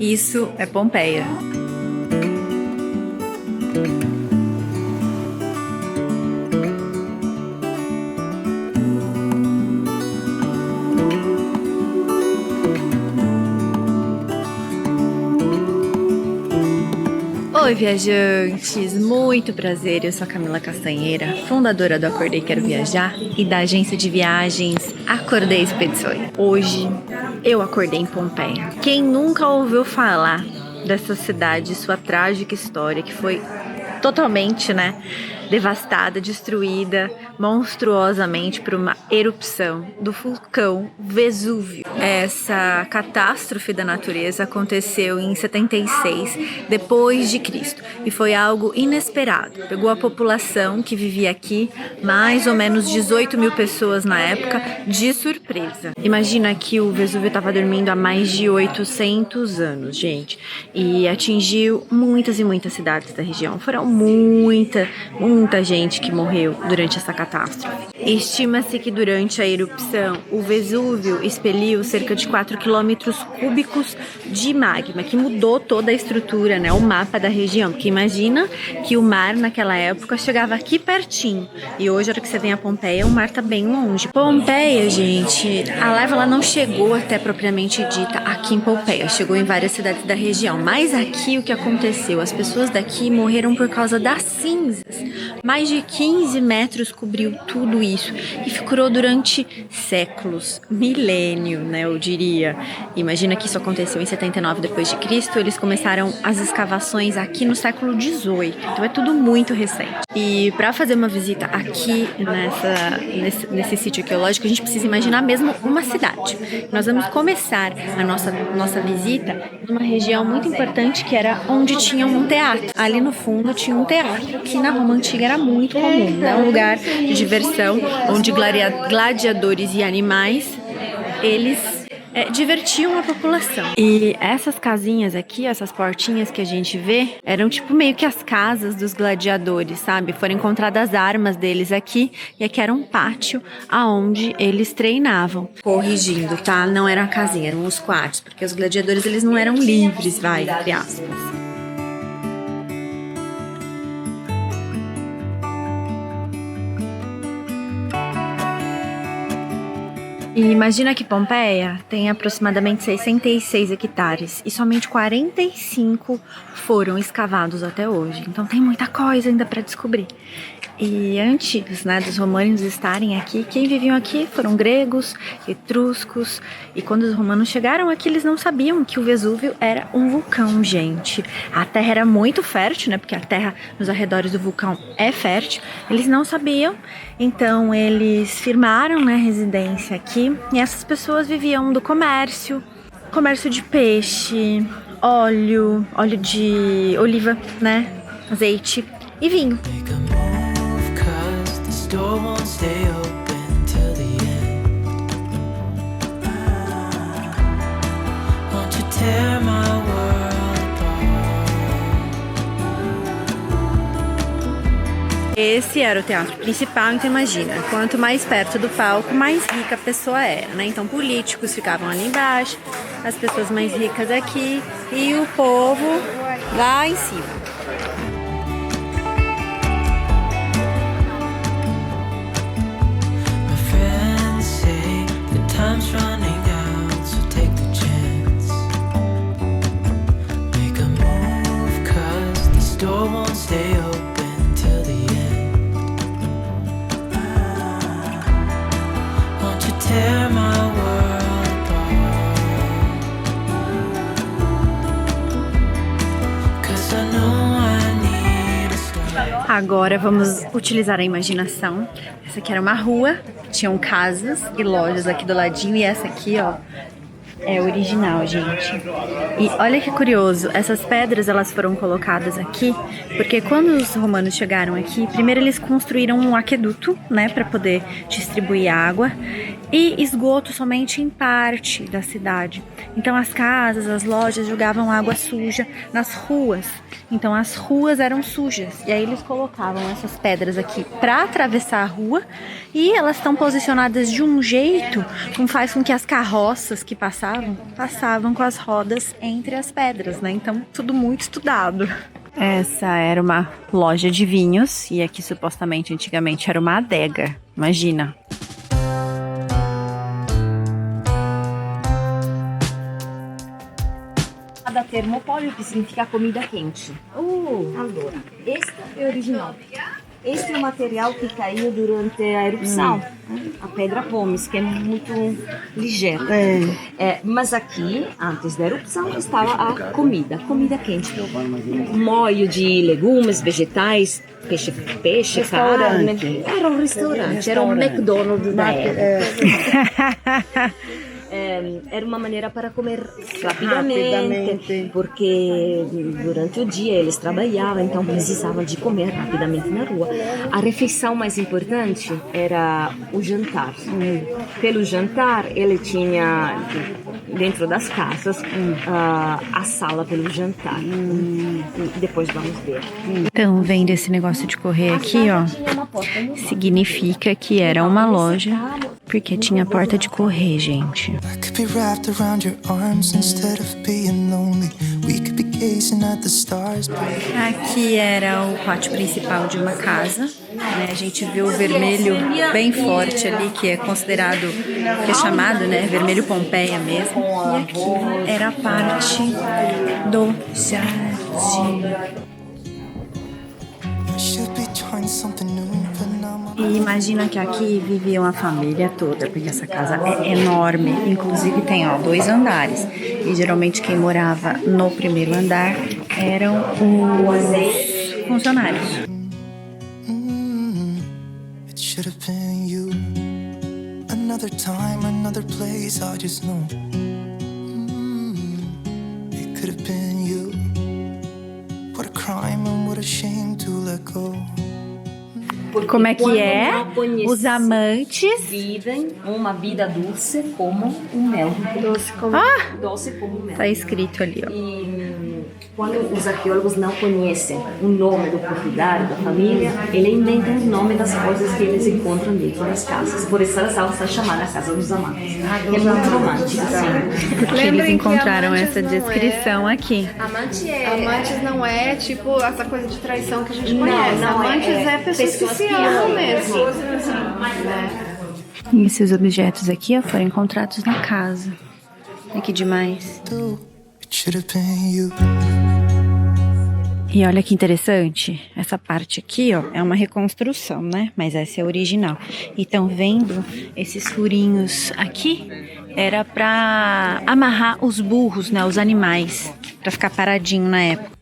Isso é Pompeia. Oi, viajantes! Muito prazer, eu sou a Camila Castanheira, fundadora do Acordei Quero Viajar e da agência de viagens Acordei Expedições. Hoje eu acordei em Pompeia. Quem nunca ouviu falar dessa cidade, sua trágica história, que foi totalmente, devastada, destruída monstruosamente por uma erupção do vulcão Vesúvio. Essa catástrofe da natureza aconteceu em 76 depois de Cristo e foi algo inesperado. Pegou a população que vivia aqui, mais ou menos 18 mil pessoas na época, de surpresa. Imagina que o Vesúvio estava dormindo há mais de 800 anos, gente, e atingiu muitas e muitas cidades da região. Foram muita gente que morreu durante essa catástrofe. Estima-se que durante a erupção, o Vesúvio expeliu cerca de 4 quilômetros cúbicos de magma, que mudou toda a estrutura, o mapa da região. Porque imagina que o mar naquela época chegava aqui pertinho, e hoje, a hora que você vem a Pompeia, o mar tá bem longe. Pompeia, gente, a lava ela não chegou até propriamente dita aqui em Pompeia, chegou em várias cidades da região, mas aqui o que aconteceu? As pessoas daqui morreram por causa das cinzas. Mais de 15 metros cobriu tudo isso e figurou durante séculos, milênio, eu diria. Imagina que isso aconteceu em 79 depois de Cristo, eles começaram as escavações aqui no século 18, então é tudo muito recente. E para fazer uma visita aqui nesse sítio arqueológico, a gente precisa imaginar mesmo uma cidade. Nós vamos começar a nossa visita numa região muito importante que era onde tinha um teatro. Ali no fundo tinha um teatro, que na Roma Antiga era muito comum, um lugar de diversão onde gladiadores e animais, eles divertiam a população. E essas casinhas aqui, essas portinhas que a gente vê, eram tipo meio que as casas dos gladiadores, sabe? Foram encontradas armas deles aqui, e aqui era um pátio aonde eles treinavam. Corrigindo, tá? Não era a casinha, eram os quartos, porque os gladiadores, eles não eram livres, entre aspas. E imagina que Pompeia tem aproximadamente 66 hectares e somente 45 foram escavados até hoje. Então tem muita coisa ainda para descobrir. E antes dos romanos estarem aqui, quem viviam aqui foram gregos, etruscos. E quando os romanos chegaram aqui, eles não sabiam que o Vesúvio era um vulcão, gente. A terra era muito fértil, porque a terra nos arredores do vulcão é fértil. Eles não sabiam, então eles firmaram, residência aqui. E essas pessoas viviam do comércio de peixe, óleo de oliva, azeite e vinho. Door won't stay open till the end. Won't you tear my world apart? Esse era o teatro principal, então imagina, quanto mais perto do palco, mais rica a pessoa era, Então políticos ficavam ali embaixo, as pessoas mais ricas aqui e o povo lá em cima. Time's running out, so take the chance. Make a move, 'cause this door won't stay open till the end. Won't you tear my world apart? 'Cause I know I need a start. Agora vamos utilizar a imaginação. Essa aqui era uma rua, tinham casas e lojas aqui do ladinho, e essa aqui, é original, gente. E olha que curioso, essas pedras elas foram colocadas aqui porque quando os romanos chegaram aqui, primeiro eles construíram um aqueduto, para poder distribuir água e esgoto somente em parte da cidade. Então as casas, as lojas jogavam água suja nas ruas. Então as ruas eram sujas e aí eles colocavam essas pedras aqui para atravessar a rua, e elas estão posicionadas de um jeito que faz com que as carroças que passavam passavam com as rodas entre as pedras, né? Então, tudo muito estudado. Essa era uma loja de vinhos e aqui supostamente antigamente era uma adega. Imagina. Da termopóleo, que significa comida quente. Allora, esta é original. Este é o material que caiu durante a erupção, a pedra pomes, que é muito ligeira. Mas aqui, antes da erupção, estava a comida quente. Molho de legumes, vegetais, peixe, carne. Era um restaurante, era um McDonald's da época. Era uma maneira para comer rapidamente, porque durante o dia eles trabalhavam, então precisavam de comer rapidamente na rua. A refeição mais importante era o jantar. Pelo jantar, ele tinha dentro das casas a sala pelo jantar. Depois vamos ver. Então, vendo esse negócio de correr aqui, ó, significa que era uma loja, porque tinha porta de correr, gente. Aqui era o pátio principal de uma casa, né? A gente vê o vermelho bem forte ali, que é considerado, que é chamado, né, vermelho Pompeia mesmo. E aqui era a parte do jardim. E imagina que aqui vivia uma família toda, porque essa casa é enorme. Inclusive tem, ó, 2 andares. E geralmente quem morava no primeiro andar eram os funcionários. Como é que é? Os amantes vivem uma vida doce como o mel. Doce como o mel. Tá escrito ali, ó. E quando os arqueólogos não conhecem o nome do proprietário, da família, eles inventam o nome das coisas que eles encontram dentro das casas. Por isso elas são chamadas a Casa dos Amantes. É muito romântico, assim. Porque eles encontraram essa descrição aqui. Amantes não é tipo essa coisa de traição que a gente conhece. Amantes é pessoas que se amam mesmo. E esses objetos aqui, ó, foram encontrados na casa. Olha que demais. E olha que interessante, essa parte aqui, ó, é uma reconstrução, né? Mas essa é a original. E estão vendo esses furinhos aqui? Era pra amarrar os burros, né? Os animais, pra ficar paradinho na época.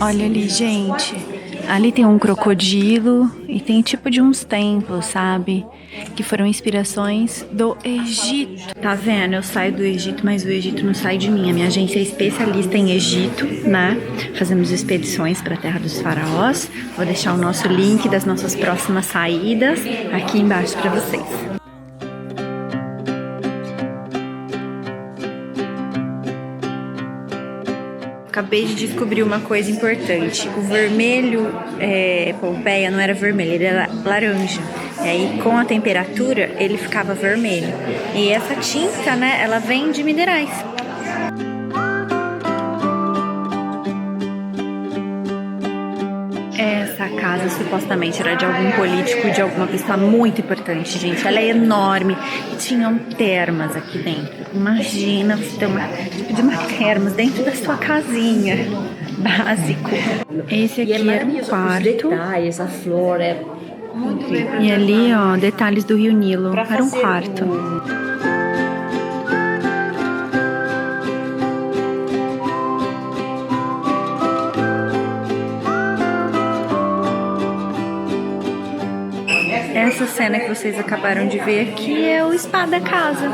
Olha ali, gente. Ali tem um crocodilo e tem tipo de uns templos, sabe? Que foram inspirações do Egito. Tá vendo? Eu saio do Egito, mas o Egito não sai de mim. A minha agência é especialista em Egito, né? Fazemos expedições para a Terra dos Faraós. Vou deixar o nosso link das nossas próximas saídas aqui embaixo para vocês. Acabei de descobrir uma coisa importante. O vermelho Pompeia não era vermelho, ele era laranja. E aí, com a temperatura, ele ficava vermelho. E essa tinta, né, ela vem de minerais. Essa casa supostamente era de algum político, de alguma pessoa muito importante, gente. Ela é enorme e tinham termas aqui dentro. Imagina você ter uma termas dentro da sua casinha. Básico. Esse aqui era um quarto. Detalhes, a flor é muito bem. E ali, ó, detalhes do Rio Nilo. Era um quarto. Essa cena que vocês acabaram de ver aqui é o spa da casa.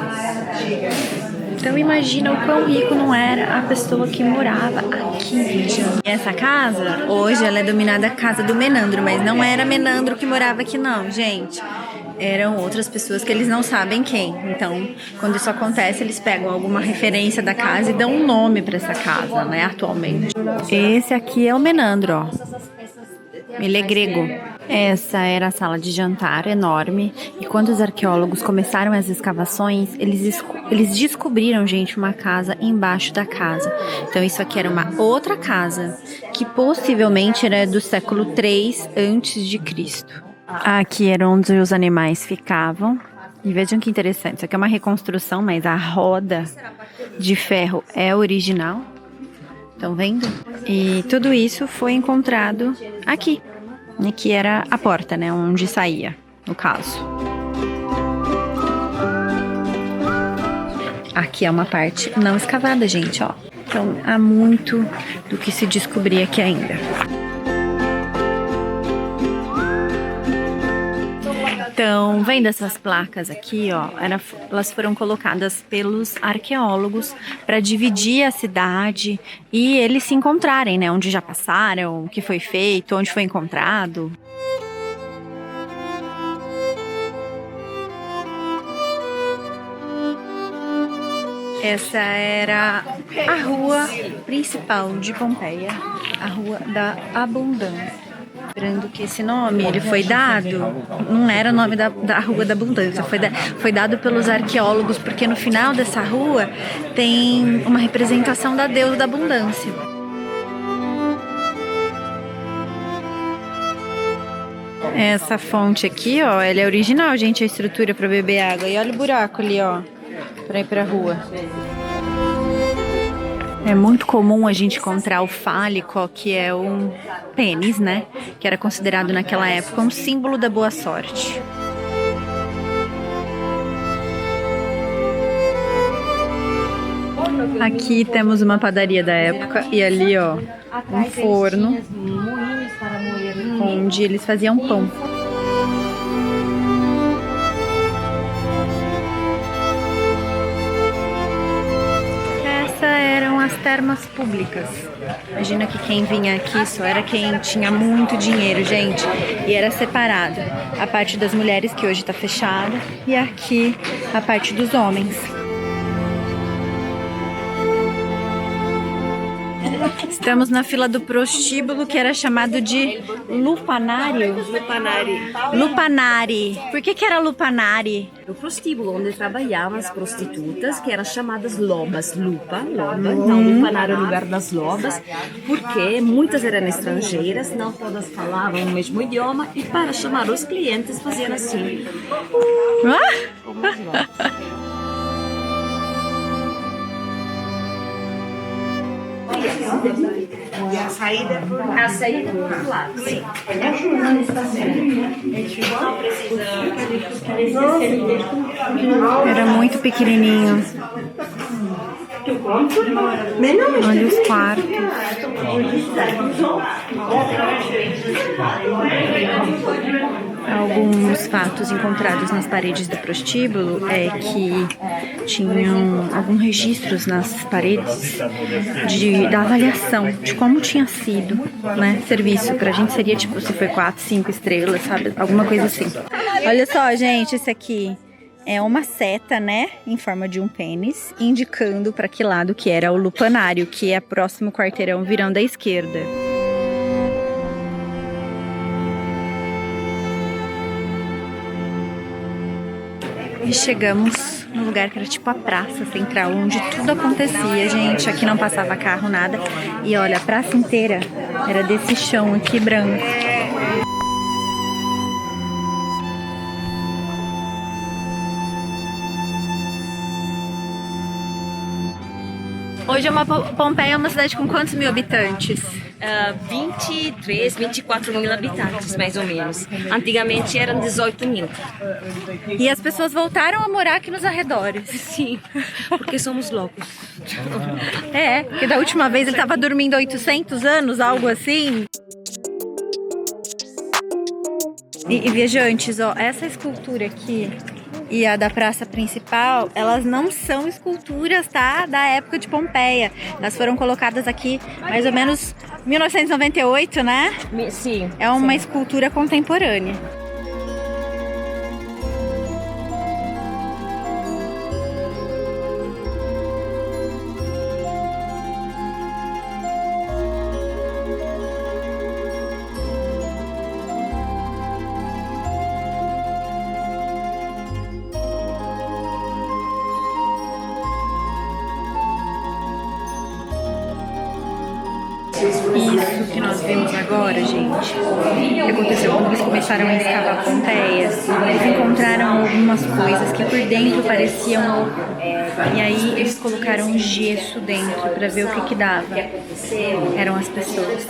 Então imagina o quão rico não era a pessoa que morava aqui, gente. E essa casa, hoje ela é dominada a casa do Menandro, mas não era Menandro que morava aqui não, gente. eram outras pessoas que eles não sabem quem. Então, quando isso acontece, eles pegam alguma referência da casa e dão um nome para essa casa, né, atualmente. Esse aqui é o Menandro, ó. Ele é grego. Essa era a sala de jantar enorme. E quando os arqueólogos começaram as escavações, eles descobriram, gente, uma casa embaixo da casa. Então isso aqui era uma outra casa, que possivelmente era do século 3 antes de Cristo. Aqui era onde os animais ficavam. E vejam que interessante, isso aqui é uma reconstrução, mas a roda de ferro é original. Estão vendo? E tudo isso foi encontrado aqui, que era a porta, né, onde saía, no caso. Aqui é uma parte não escavada, gente, ó. Então, há muito do que se descobrir aqui ainda. Então, vendo essas placas aqui, ó, elas foram colocadas pelos arqueólogos para dividir a cidade e eles se encontrarem, né? Onde já passaram, o que foi feito, onde foi encontrado. Essa era a rua principal de Pompeia, a Rua da Abundância. Lembrando que esse nome, ele foi dado, não era o nome da Rua da Abundância, foi dado pelos arqueólogos, porque no final dessa rua tem uma representação da deusa da abundância. Essa fonte aqui, ó, ela é original, gente, a estrutura para beber água. E olha o buraco ali, ó, para ir para a rua. É muito comum a gente encontrar o fálico, ó, que é um pênis, né? Que era considerado naquela época um símbolo da boa sorte. Aqui temos uma padaria da época e ali, ó, um forno onde eles faziam pão. As termas públicas. Imagina que quem vinha aqui só era quem tinha muito dinheiro, gente. E era separado. A parte das mulheres, que hoje está fechada, e aqui a parte dos homens. Estamos na fila do prostíbulo, que era chamado de lupanário. Lupanari. Por que era lupanari? O prostíbulo onde trabalhavam as prostitutas, que eram chamadas lobas, lupa. Então, lupanário é o lugar das lobas, porque muitas eram estrangeiras, não todas falavam o mesmo idioma, e para chamar os clientes faziam assim. E a saída por lá, sim. Era muito pequenininho. Olha os quartos. Alguns fatos encontrados nas paredes do prostíbulo é que tinham alguns registros nas paredes da avaliação de como tinha sido, né, serviço. Pra gente seria tipo, se foi 4, 5 estrelas, sabe? Alguma coisa assim. Olha só, gente, esse aqui é uma seta, né, em forma de um pênis, indicando para que lado que era o lupanário, que é próximo quarteirão virando à esquerda. E chegamos no lugar que era tipo a praça central, onde tudo acontecia, gente. Aqui não passava carro, nada. E olha, a praça inteira era desse chão aqui branco. Hoje Pompeia é uma cidade com quantos mil habitantes? 23, 24 mil habitantes, mais ou menos. Antigamente eram 18 mil. E as pessoas voltaram a morar aqui nos arredores? Sim, porque somos loucos. É, porque da última vez ele estava dormindo há 800 anos, algo assim. E viajantes, ó, essa escultura aqui e a da praça principal, elas não são esculturas, tá? Da época de Pompeia. Elas foram colocadas aqui mais ou menos 1998, né? Sim. É uma escultura contemporânea. Isso que nós vimos agora, gente, que aconteceu quando eles começaram a escavar Pompeias. Eles encontraram algumas coisas que por dentro pareciam ouro. E aí eles colocaram gesso dentro para ver o que dava. Eram as pessoas.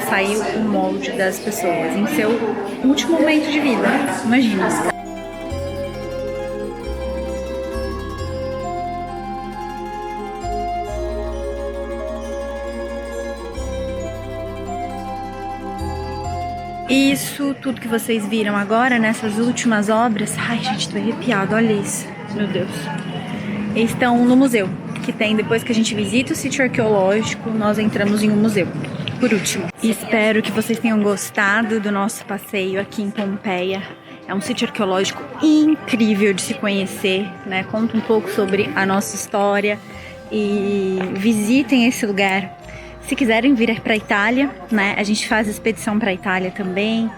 Saiu o molde das pessoas em seu último momento de vida. Imagina. Isso, tudo que vocês viram agora nessas últimas obras. Ai, gente, tô arrepiada, olha isso. Meu Deus. Eles estão no museu, que tem, depois que a gente visita o sítio arqueológico, nós entramos em um museu, por último. Espero que vocês tenham gostado do nosso passeio aqui em Pompeia. É um sítio arqueológico incrível de se conhecer, né? Conta um pouco sobre a nossa história e visitem esse lugar. Se quiserem vir para a Itália, né, a gente faz expedição para a Itália também,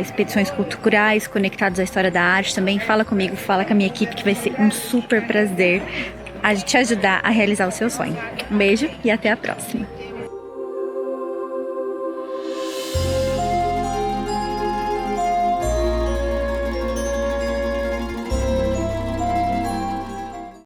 expedições culturais conectadas à história da arte também. Fala comigo, fala com a minha equipe, que vai ser um super prazer a te ajudar a realizar o seu sonho. Um beijo e até a próxima!